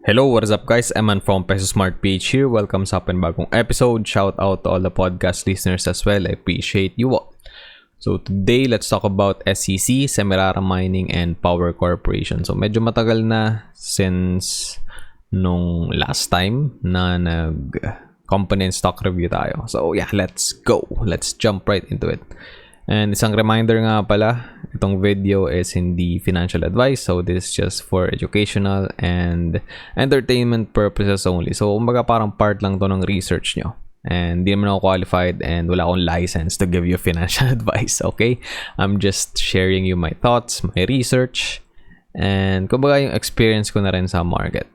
Hello, what is up guys? Eman from Peso Smart PH here. Welcome sa akin bagong episode. Shout out to all the podcast listeners as well. I appreciate you all. So today, let's talk about SCC, Semirara Mining, and Power Corporation. So medyo matagal na since nung last time na nag-company and stock review tayo. So yeah, let's go. Let's jump right into it. And isang reminder nga pala, itong video is hindi financial advice. So this is just for educational and entertainment purposes only. So kumbaga parang part lang to ng research nyo. And di naman ako qualified and wala akong license to give you financial advice, okay? I'm just sharing you my thoughts, my research, and kumbaga yung experience ko na rin sa market.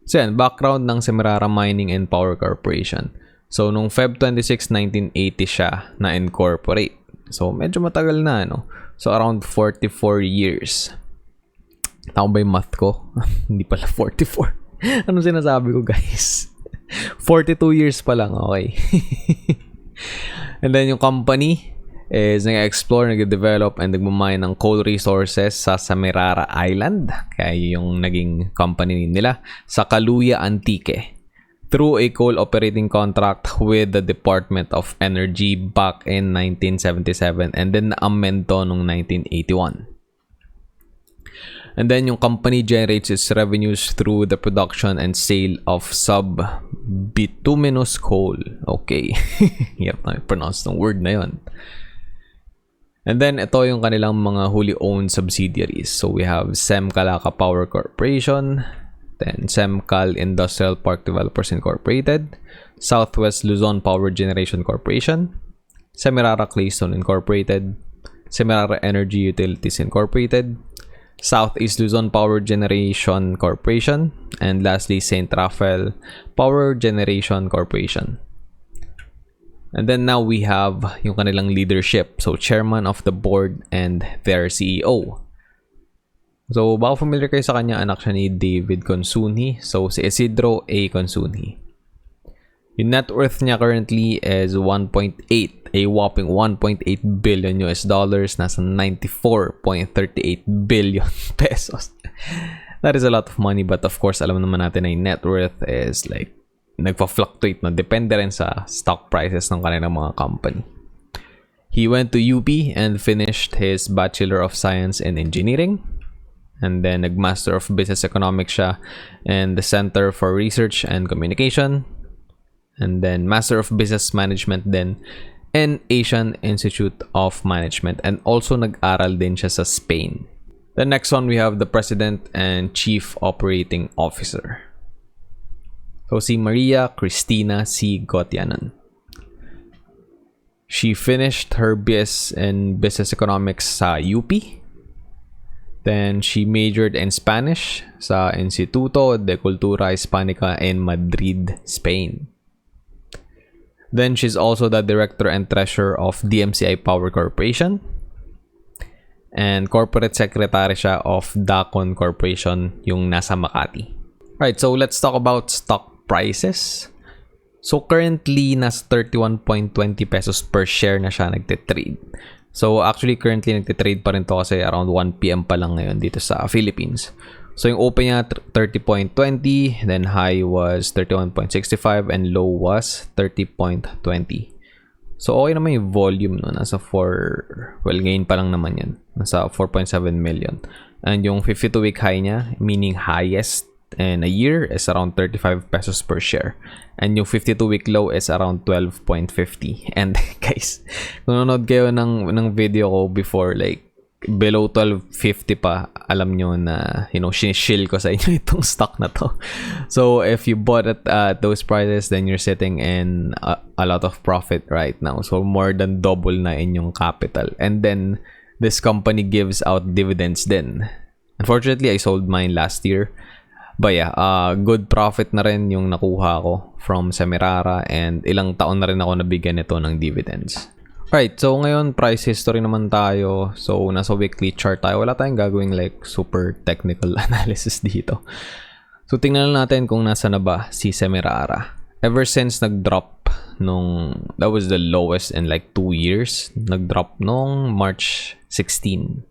So yan, background ng Semirara Mining and Power Corporation. So nung Feb 26, 1980 siya na-incorporate. So, medyo matagal na, no? So, around 44 years. Tama ba yung math ko? Hindi pala 44. Anong sinasabi ko, guys? 42 years pa lang, okay. And then, yung company is nag-explore, nag-develop, and nagmamine ng coal resources sa Semirara Island. Kaya yung naging company nila sa Kaluya, Antique, through a coal operating contract with the Department of Energy back in 1977 and then na-amend to noong 1981. And then yung company generates its revenues through the production and sale of sub-bituminous coal. Okay. Yep, I pronounced ng word na yun. And then ito yung kanilang mga wholly owned subsidiaries. So we have Semcalaca Power Corporation, then Semcal Industrial Park Developers Incorporated, Southwest Luzon Power Generation Corporation, Semirara Claystone Incorporated, Semirara Energy Utilities Incorporated, Southeast Luzon Power Generation Corporation, and lastly St. Raphael Power Generation Corporation. And then now we have yung kanilang leadership. So chairman of the board and their CEO. So, baka familiar kayo sa kanya, anak siya ni David Consunji. So, si Isidro A. Consunji. Yung net worth niya currently is 1.8, a whopping 1.8 billion US dollars, nasa 94.38 billion pesos. That is a lot of money, but of course, alam naman natin na yung net worth is like, nagpa-fluctuate na. Depende rin sa stock prices ng kanilang mga company. He went to UP and finished his Bachelor of Science in Engineering. And then nag-Master of Business Economics siya in the Center for Research and Communication. And then Master of Business Management din in Asian Institute of Management. And also nag-aral din siya sa Spain. The next one, we have the President and Chief Operating Officer. So si Maria Cristina C. Gotianan. She finished her BS in Business Economics sa UP. Then, she majored in Spanish sa Instituto de Cultura Hispanica in Madrid, Spain. Then, she's also the director and treasurer of DMCI Power Corporation. And corporate secretary siya of Dacon Corporation, yung nasa Makati. Right, so let's talk about stock prices. So, currently, nasa 31.20 pesos per share na siya nagtitrade. So, actually, currently, nagtitrade pa rin to kasi around 1 PM pa lang ngayon dito sa Philippines. So, yung open niya, 30.20, then high was 31.65, and low was 30.20. So, okay naman yung volume, no? Nasa 4, well, ngayon pa lang naman yan. Nasa 4.7 million. And yung 52-week high niya, meaning highest in a year, is around 35 pesos per share. And yung 52-week low is around 12.50. And guys, kung nanonood kayo ng video ko before, like, below 12.50 pa, alam nyo na, shill ko sa inyo itong stock na to. So, if you bought it at those prices, then you're sitting in a lot of profit right now. So, more than double na inyong capital. And then, this company gives out dividends din. Unfortunately, I sold mine last year. But yeah, good profit na rin yung nakuha ko from Semirara, and ilang taon na rin ako nabigyan nito ng dividends. Right, so ngayon price history naman tayo. So nasa weekly chart tayo. Wala tayong gagawing like super technical analysis dito. So tingnan natin kung nasa na ba si Semirara. Ever since nag-drop that was the lowest in like 2 years. Nag-drop nung March 16.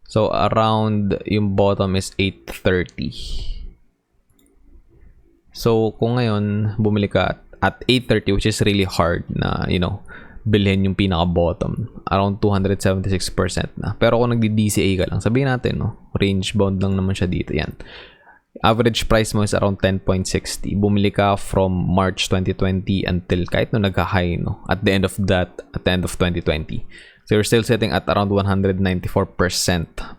So, around yung bottom is 830. So, kung ngayon, bumili ka at 8.30, which is really hard na, bilhin yung pinaka-bottom, around 276% na. Pero kung nagdi-DCA ka lang, sabihin natin, range bound lang naman siya dito. Yan. Average price mo is around 10.60. Bumili ka from March 2020 until kahit nagka-high, at the end of 2020. So you're still sitting at around 194%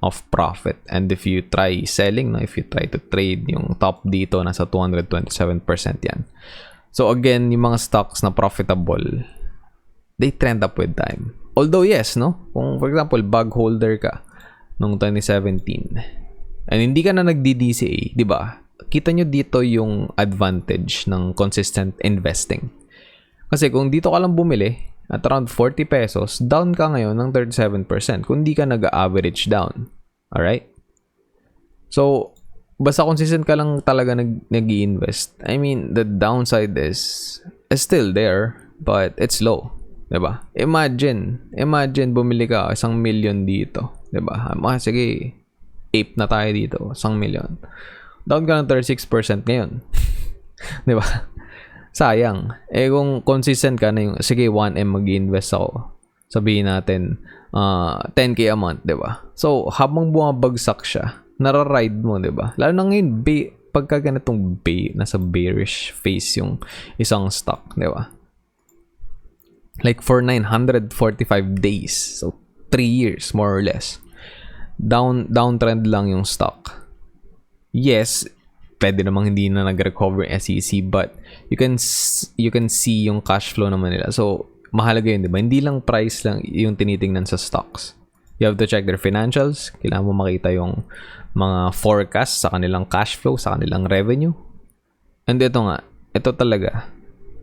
of profit. And if you try selling, if you try to trade, yung top dito, nasa 227% yan. So again, yung mga stocks na profitable, they trend up with time. Although yes, kung for example, bag holder ka noong 2017, and hindi ka na nagdi-DCA, di ba? Kita nyo dito yung advantage ng consistent investing. Kasi kung dito ka lang bumili at around 40 pesos, down ka ngayon ng 37% kung di ka nag-average down. Alright? So, basta consistent ka lang talaga nag-i-invest. I mean, the downside is still there, but it's low. Diba? Imagine bumili ka 1 million dito. Diba? Sige, ape na tayo dito, 1 million. Down ka ng 36% ngayon. Di ba? Sayang. Kung consistent ka na yung, sige, 1M mag-invest ako. Sabihin natin, 10K a month, di ba? So, habang bumabagsak siya, nararide mo, di ba? Lalo na ngayon, pagka ganitong nasa bearish phase yung isang stock, di ba? Like for 945 days. So, 3 years, more or less. Downtrend lang yung stock. Yes, pwede namang hindi na nag-recover SCC, but you can see yung cash flow naman nila. So, mahalaga yun, di ba? Hindi lang price lang yung tinitingnan sa stocks. You have to check their financials. Kailangan mo makita yung mga forecast sa kanilang cash flow, sa kanilang revenue. And ito talaga.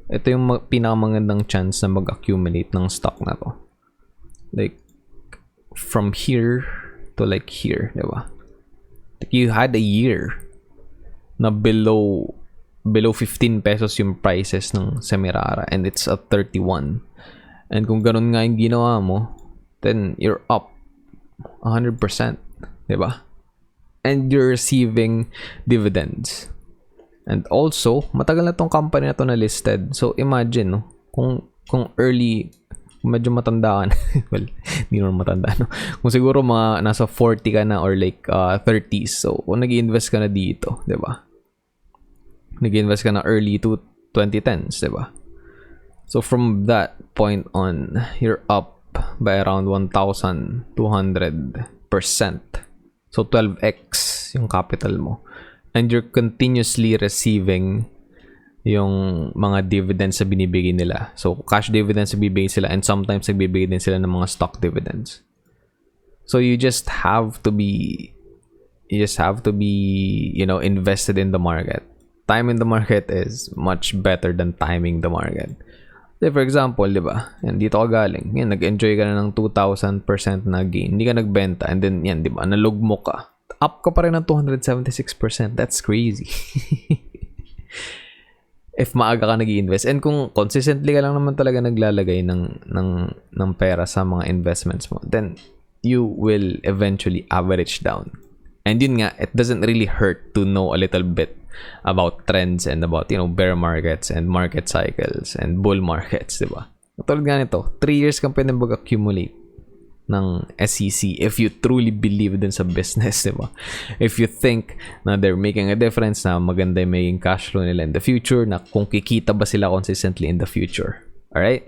Ito yung pinakamagandang chance na mag-accumulate ng stock na to. Like, from here to like here, diba? Like you had a year na below 15 pesos yung prices ng Semirara and it's at 31. And kung ganun nga yung ginawa mo, then you're up 100%, diba? And you're receiving dividends. And also, matagal na tong company na to na listed. So imagine, kung early, medyo matanda ka na. Well, hindi naman matanda, Kung siguro mga nasa 40 ka na or like 30s. So, kung nag-invest ka na dito, di ba? Nag-invest ka na early to 2010s, di ba? So, from that point on, you're up by around 1,200%. So, 12x yung capital mo. And you're continuously receiving yung mga dividends na binibigay nila. So, cash dividends na bibigay sila and sometimes nagbibigay din sila ng mga stock dividends. So, you just have to be, invested in the market. Time in the market is much better than timing the market. So, for example, di ba? Yan, dito ka galing. Yan, nag-enjoy ka na ng 2,000% na gain. Hindi ka nagbenta. And then, yan, di ba? Nalugmo ka. Up ka pa rin ng 276%. That's crazy. If maaga ka nag-i-invest and kung consistently ka lang naman talaga naglalagay ng pera sa mga investments mo, then you will eventually average down. And yun nga, it doesn't really hurt to know a little bit about trends and about, bear markets and market cycles and bull markets, di ba? Tulad nga nito, 3 years kang pwede mag-accumulate ng SCC if you truly believe din sa business, di ba? If you think na they're making a difference, na maganda yung maging cash flow nila in the future, na kung kikita ba sila consistently in the future. Alright?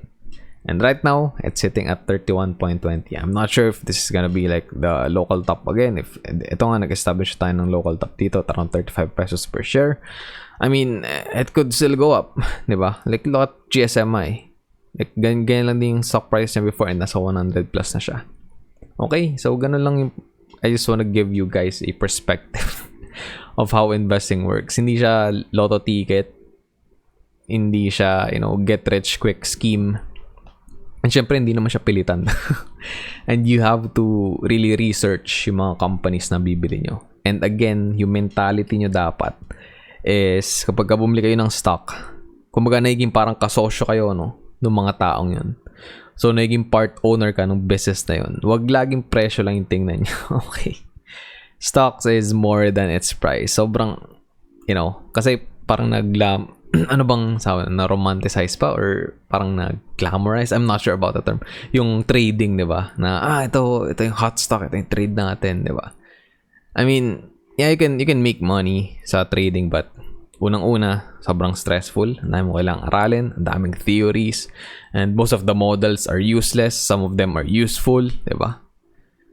And right now, it's sitting at 31.20. I'm not sure if this is gonna be like the local top again. If ito nga, nag-establish tayo ng local top dito at around 35 pesos per share. I mean, it could still go up, di ba? Like, look at GSMI. Like, ganyan lang din yung stock price niya before and nasa 100 plus na siya. Okay, so ganun lang yung, I just wanna give you guys a perspective of how investing works. Hindi siya lotto ticket. Hindi siya, get rich quick scheme. And syempre, hindi naman siya pilitan. And you have to really research yung mga companies na bibili nyo. And again, yung mentality nyo dapat is kapag bumili kayo ng stock, kumbaga nagiging parang kasosyo kayo, ng mga taong yun. So, naging part owner ka ng business na yun. Huwag laging presyo lang yung tingnan nyo. Okay. Stocks is more than its price. Sobrang, kasi parang ano bang sabi na romanticize pa or parang nag-glamorize, I'm not sure about the term, yung trading, 'di ba? Na ito yung hot stock, ito yung trade natin, 'di ba? I mean, yeah, you can make money sa trading, but unang-una, sobrang stressful. Ang dami mo kailangang aralin, ang daming theories, and most of the models are useless, some of them are useful, 'di ba?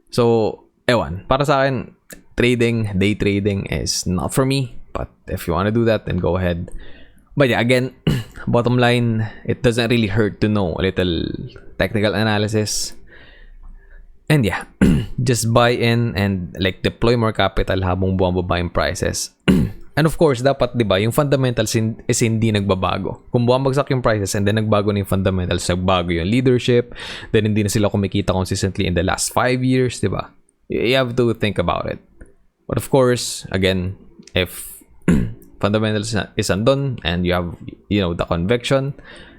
So, ewan, para sa akin, day trading is not for me, but if you want to do that, then go ahead. But yeah, again, bottom line, it doesn't really hurt to know a little technical analysis. And yeah, just buy in and like deploy more capital habang bumababa yung prices. And of course, dapat, di ba, yung fundamentals is hindi nagbabago. Kung bumabagsak yung prices and then nagbago na yung fundamentals, nagbago yung leadership, then hindi na sila kumikita consistently in the last 5 years, di ba? You have to think about it. But of course, again, if fundamentals is undone and you have, the conviction,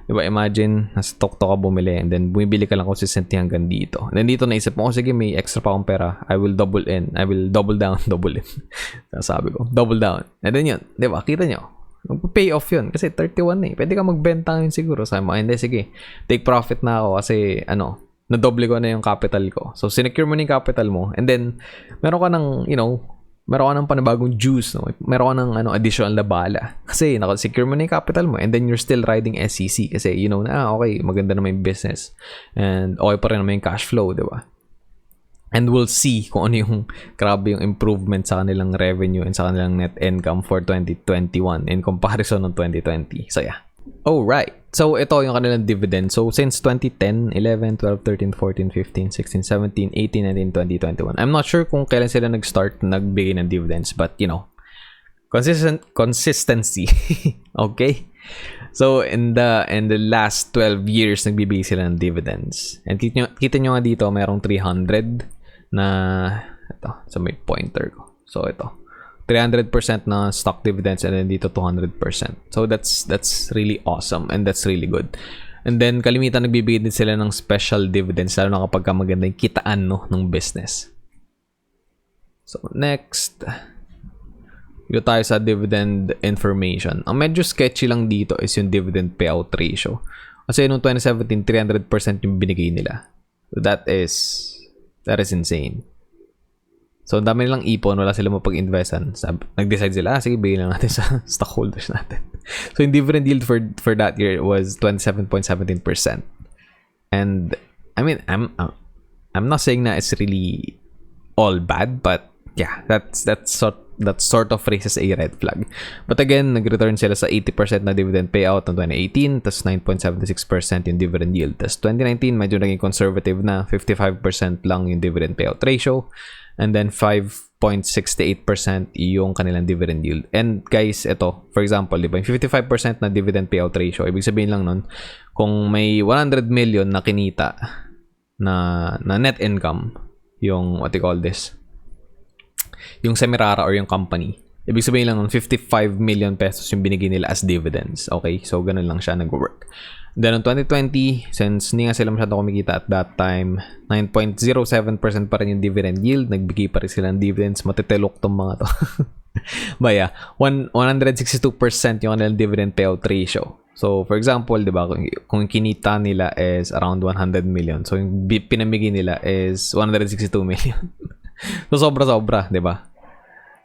diba, imagine nasa tok ka bumili and then bumibili ka lang consistently hanggang dito, and then dito naisip mo, sige, may extra pa akong pera, I will double down sabi ko, double down, and then yun, diba, kita nyo, magpa-pay off yun kasi 31 pwede ka magbenta yun siguro, sabi mo, hindi, sige, take profit na ako kasi nadoble ko na yung capital ko, so sinecure mo na yung capital mo, and then meron ka ng, meron ka ng panibagong juice, no? Meron ka ng additional na bala. Kasi naka-secure mo na yung capital mo and then you're still riding SCC kasi na, okay, maganda na yung business. And okay pa rin naman yung cash flow, di ba? And we'll see kung ano yung grabe yung improvement sa kanilang revenue and sa kanilang net income for 2021 in comparison ng 2020. So yeah. Alright. So ito yung kanilang dividend. So since 2010, 11, 12, 13, 14, 15, 16, 17, 18, 19, 20, 21. I'm not sure kung kailan sila nag-start nagbigay ng dividends, but consistency. Okay? So in the last 12 years nagbibigay sila ng dividends. And kita nyo nga dito, mayroong 300 na ito, sa may pointer ko. So ito. 300% na stock dividends and then dito 200%. So that's really awesome and that's really good. And then kalimitan nagbibigay din sila ng special dividends lalo na kapag maganda yung kitaan ng business. So next, dito tayo sa dividend information. Ang medyo sketchy lang dito is yung dividend payout ratio. Kasi noong 2017, 300% yung binigay nila. So that is insane. So, ang dami nilang ipon, wala sila mapag-investan. Nag-decide sila, sige, bigyan lang natin sa stockholders natin. So, yung dividend yield for that year was 27.17%. And, I mean, I'm not saying na it's really all bad, but yeah, that sort of raises a red flag. But again, nag-return sila sa 80% na dividend payout ng 2018, tas 9.76% yung dividend yield. Tas 2019, medyo naging conservative na, 55% lang yung dividend payout ratio. And then 5.68% yung kanilang dividend yield. And guys, ito, for example, diba, yung 55% na dividend payout ratio, ibig sabihin lang nun, kung may 100 million na kinita na net income, yung, what do you call this? Yung Semirara or yung company, ibig sabihin lang nun, 55 million pesos yung binigay nila as dividends. Okay? So, ganun lang siya nag-work. Then, in 2020, since hindi nga sila masyado kumikita at that time, 9.07% pa rin yung dividend yield. Nagbigay pa rin sila ng dividends. Matitelok tong mga to. But yeah, 162% yung kanilang dividend payout ratio. So, for example, di ba, kung kinita nila is around 100 million. So, yung pinamigay nila is 162 million. So, sobra-sobra, di ba?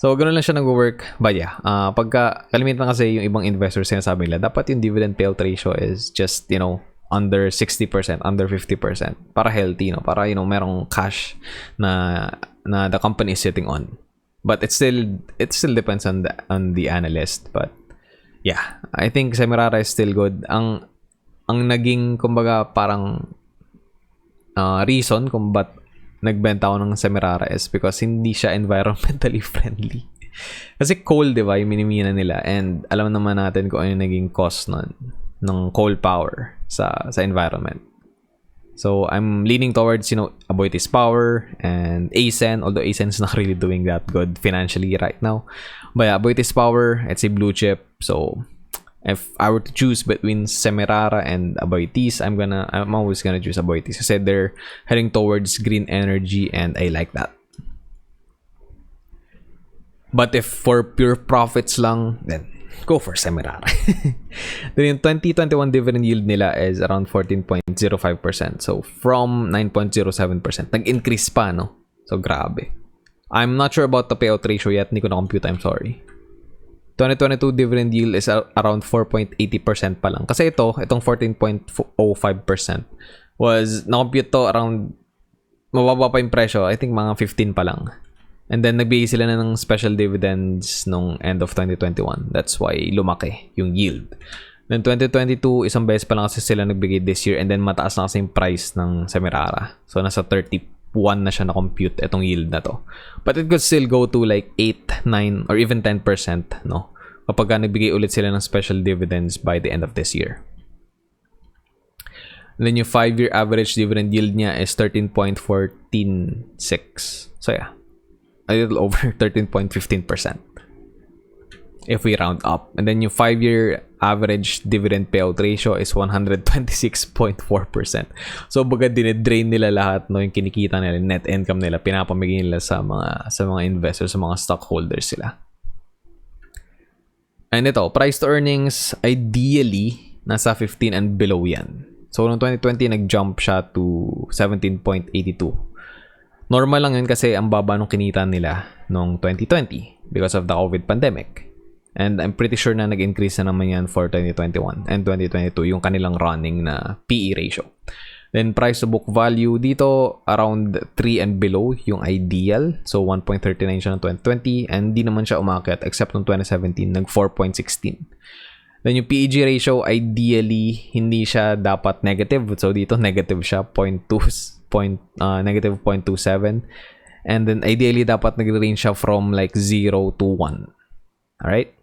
So, ganoon lang siya nag-work. But yeah, pagka kalimitan kasi yung ibang investors sinasabi nila, dapat yung dividend payout ratio is just, under 60%, under 50%. Para healthy, para, merong cash na the company is sitting on. But it still depends on the analyst. But yeah, I think Semirara is still good. Ang naging, kumbaga, parang reason kung ba't nagbenta ako ng Semirara is because hindi siya environmentally friendly. Kasi coal, di ba, yung minimina nila. And alam naman natin kung ano yung naging cost ng coal power sa environment. So, I'm leaning towards, Aboitiz Power and ASEN, although ASEN is not really doing that good financially right now. But yeah, Aboitiz Power, it's a blue chip. So, if I were to choose between Semirara and Aboitiz, I'm always gonna choose Aboitiz kasi they're heading towards green energy and I like that. But if for pure profits lang, then go for Semirara. Then yung 2021 dividend yield nila is around 14.05%. So from 9.07%, nag-increase pa, no? So grabe. I'm not sure about the payout ratio yet. Hindi ko na-compute, I'm sorry. 2022 dividend yield is around 4.80% pa lang. Kasi itong 14.05% was na-compute to around mababa pa yung presyo. I think mga 15 pa lang. And then, nagbigay sila na ng special dividends nung end of 2021. That's why lumaki yung yield. Then, 2022, isang beses pa lang kasi sila nagbigay this year. And then, mataas na kasi yung price ng Semirara. So, nasa 31 na siya na-compute itong yield na to. But it could still go to like 8, 9, or even 10%, no? Kapag nagbigay ulit sila ng special dividends by the end of this year. And then, yung 5-year average dividend yield niya is 13.146. So, yeah. A little over 13.15% if we round up. And then yung 5-year average dividend payout ratio is 126.4%. So baga dinidrain nila lahat, no, yung kinikita nila, net income nila, pinapamigay nila sa mga investors, sa mga stockholders sila. And ito, price to earnings, ideally nasa 15 and below yan. So noong 2020 nag-jump siya to 17.82. Normal lang yun kasi ang baba nung kinita nila noong 2020 because of the COVID pandemic. And I'm pretty sure na nag-increase na naman yan for 2021 and 2022 yung kanilang running na PE ratio. Then price to book value dito around 3 and below yung ideal. So 1.39 siya ng 2020 and di naman siya umakyat except noong 2017 nag 4.16. Then yung PEG ratio ideally hindi siya dapat negative. So dito negative siya negative 0.27, and then ideally dapat nagre-range siya from like 0 to 1. Alright?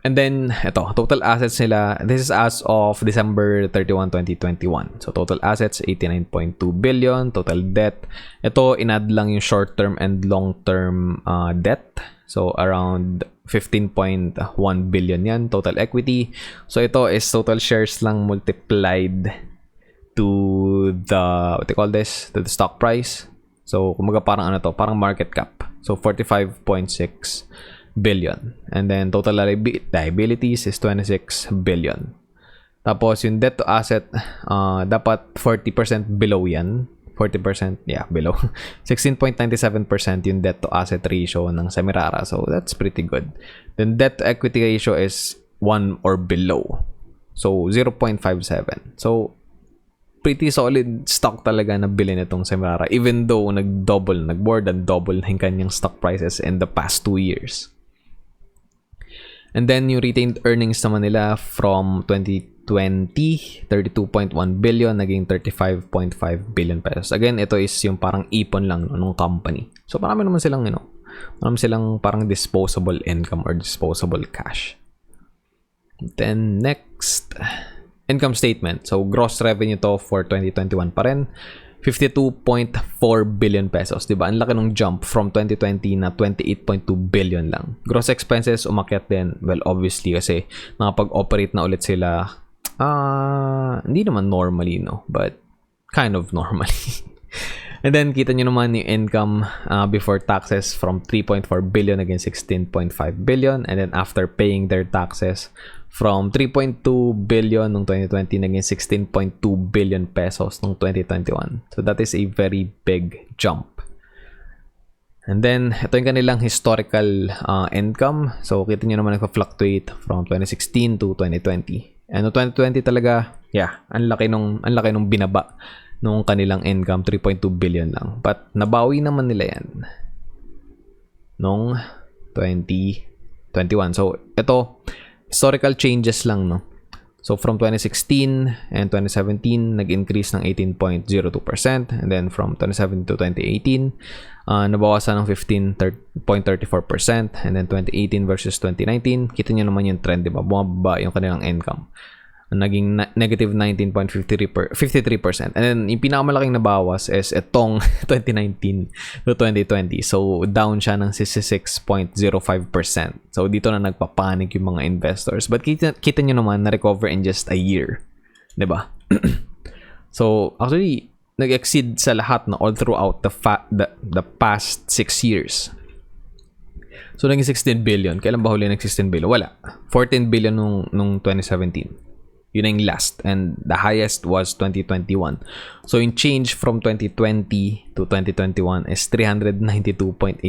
And then ito, total assets nila, this is as of December 31, 2021. So total assets 89.2 billion, total debt, ito inad lang yung short term and long term debt. So around 15.1 billion yan, total equity. So ito is total shares lang multiplied to the, what do you call this? To the stock price. So, kumaga parang parang market cap. So, 45.6 billion. And then, total liabilities is 26 billion. Tapos, yung debt to asset, dapat 40% below yan. 40%, yeah, below. 16.97% yung debt to asset ratio ng Semirara. So, that's pretty good. Then, debt to equity ratio is 1 or below. So, 0.57. So, pretty solid stock talaga na bilhin itong Semirara, even though nag-more than double na yung kanyang stock prices in the past 2 years. And then yung retained earnings naman nila from 2020, 32.1 billion naging 35.5 billion pesos. Again, ito is yung parang ipon lang ng company. So marami naman silang marami silang parang disposable income or disposable cash. Then next, income statement. So, gross revenue to for 2021 pa rin. 52.4 billion pesos. Diba? Ang laki nung jump from 2020 na 28.2 billion lang. Gross expenses, umakyat din. Well, obviously, kasi nakapag-operate na ulit sila. Hindi naman normally, no? But, kind of normally. And then, kita nyo naman yung income before taxes from 3.4 billion against 16.5 billion. And then, after paying their taxes, from 3.2 billion noong 2020 naging 16.2 billion pesos noong 2021. So that is a very big jump. And then, ito yung kanilang historical income. So, kita nyo naman nagpa-fluctuate from 2016 to 2020. And noong 2020 talaga, yeah, ang laki nung binaba nung kanilang income, 3.2 billion lang. But, nabawi naman nila yan noong 2021. So, ito, historical changes lang, no? So, from 2016 and 2017, nag-increase ng 18.02%. And then, from 2017 to 2018, nabawasan ng 15.34%. And then, 2018 versus 2019, kita nyo naman yung trend, diba? Bumababa yung kanilang income. Naging negative 19.53%. And then, yung pinakamalaking nabawas is itong 2019 to 2020. So, down siya ng 66.05%. So, dito na nagpapanik yung mga investors. But kita nyo naman, na-recover in just a year. Diba? So, actually, nag-exceed sa lahat na all throughout the past 6 years. So, naging 16 billion. Kailan ba huli nag 16 billion? Wala. 14 billion nung 2017. Yun na yung last. And the highest was 2021. So, yung change from 2020 to 2021 is 392.89%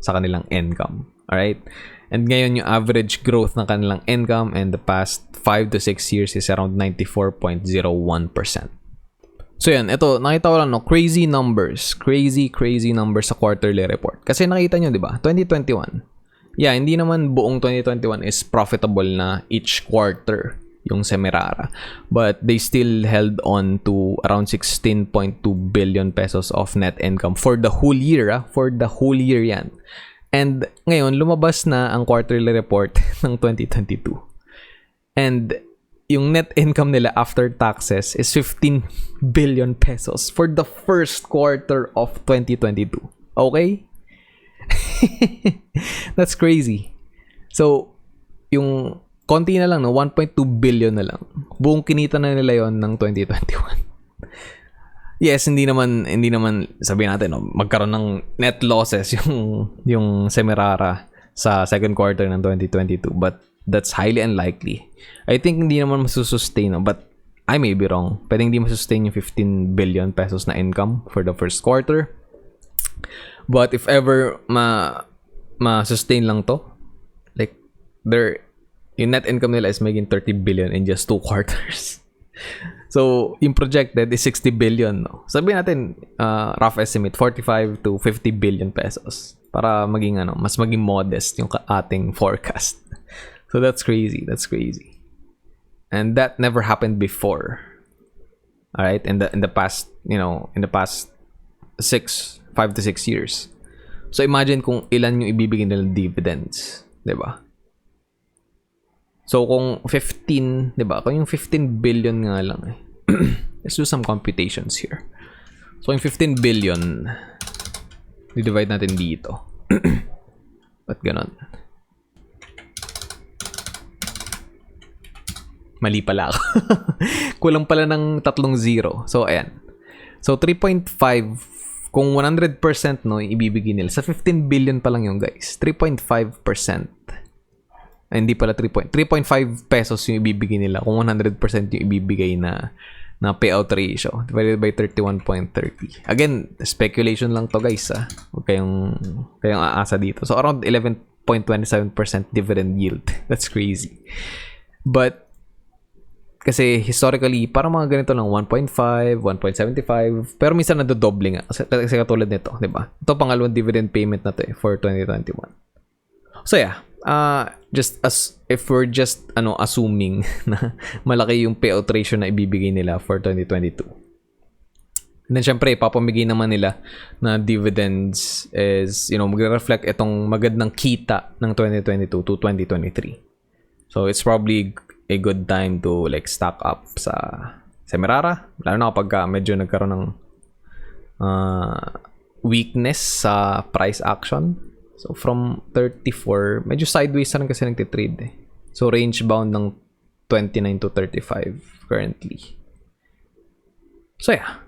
sa kanilang income. Alright? And ngayon, yung average growth ng kanilang income in the past 5 to 6 years is around 94.01%. So yan, ito, nakita ko lang, no, crazy numbers sa quarterly report. Kasi nakita nyo, di ba, 2021. Yeah, hindi naman buong 2021 is profitable na each quarter yung Semirara. But they still held on to around 16.2 billion pesos of net income for the whole year, for the whole year yan. And ngayon, lumabas na ang quarterly report ng 2022. And yung net income nila after taxes is 15 billion pesos for the first quarter of 2022. Okay? That's crazy. So, yung konti na lang, no? 1.2 billion na lang. Buong kinita na nila yon ng 2021. Yes, hindi naman sabihin natin, no, magkaroon ng net losses yung Semirara sa second quarter ng 2022, but that's highly unlikely. I think hindi naman masusustain, no? But I may be wrong. Pwede hindi masusustain yung 15 billion pesos na income for the first quarter. But if ever ma-sustain lang to, like yung net income nila is making 30 billion in just 2 quarters. So, yung projected is 60 billion, no? Sabihin natin, rough estimate, 45 to 50 billion pesos para maging mas maging modest yung ating forecast. So that's crazy. And that never happened before. All right, in the past, in the past 5 to 6 years. So imagine kung ilan yung ibibigay nilang dividends, 'di ba? So kung 15, 'di ba? Kung yung 15 billion nga lang let's do some computations here. So yung 15 billion di-divide natin dito. Ba't ganon? Mali pala ako. Kulang pala ng 3 zero. So, ayan. So, 3.5. Kung 100%, no, ibibigay nila. Sa 15 billion pa lang yung guys. 3.5%. Ay, hindi pala 3.5 pesos yung ibibigay nila. Kung 100% yung ibibigay na payout ratio. Divided by 31.30. Again, speculation lang to guys. Huwag kayong aasa dito. So, around 11.27% dividend yield. That's crazy. But, kasi historically, parang mga ganito lang, 1.5, 1.75, pero minsan nadodoble nga. Kasi katulad nito, di ba? Ito pangalawang dividend payment na to for 2021. So yeah, just as if we're just assuming na malaki yung payout ratio na ibibigay nila for 2022. And then syempre, papamigay naman nila na dividends is, magre-reflect itong magandang kita ng 2022 to 2023. So it's probably a good time to like stock up sa Semirara, lalo na kapag medyo nagkaroon ng weakness sa price action. So from 34, medyo sideways na rin kasi nagtitrade. So range bound ng 29 to 35 currently. So yeah,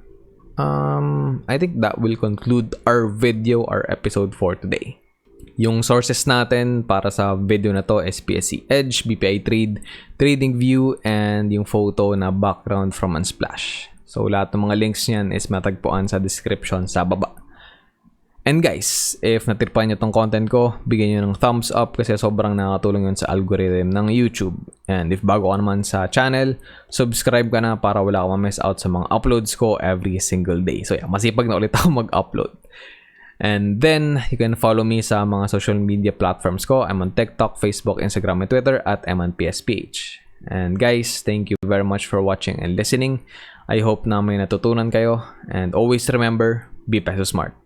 I think that will conclude our episode for today. Yung sources natin para sa video na to, SPSC Edge, BPI Trade, TradingView, and yung photo na background from Unsplash. So, lahat ng mga links niyan is matagpuan sa description sa baba. And guys, if natirpan nyo tong content ko, bigyan nyo ng thumbs up kasi sobrang nakatulong yun sa algorithm ng YouTube. And if bago ka naman sa channel, subscribe ka na para wala ka ma-miss out sa mga uploads ko every single day. So yeah, masipag na ulit ako mag-upload. And then, you can follow me sa mga social media platforms ko. I'm on TikTok, Facebook, Instagram, and Twitter at MNPSPH. And guys, thank you very much for watching and listening. I hope na may natutunan kayo. And always remember, be Peso Smart.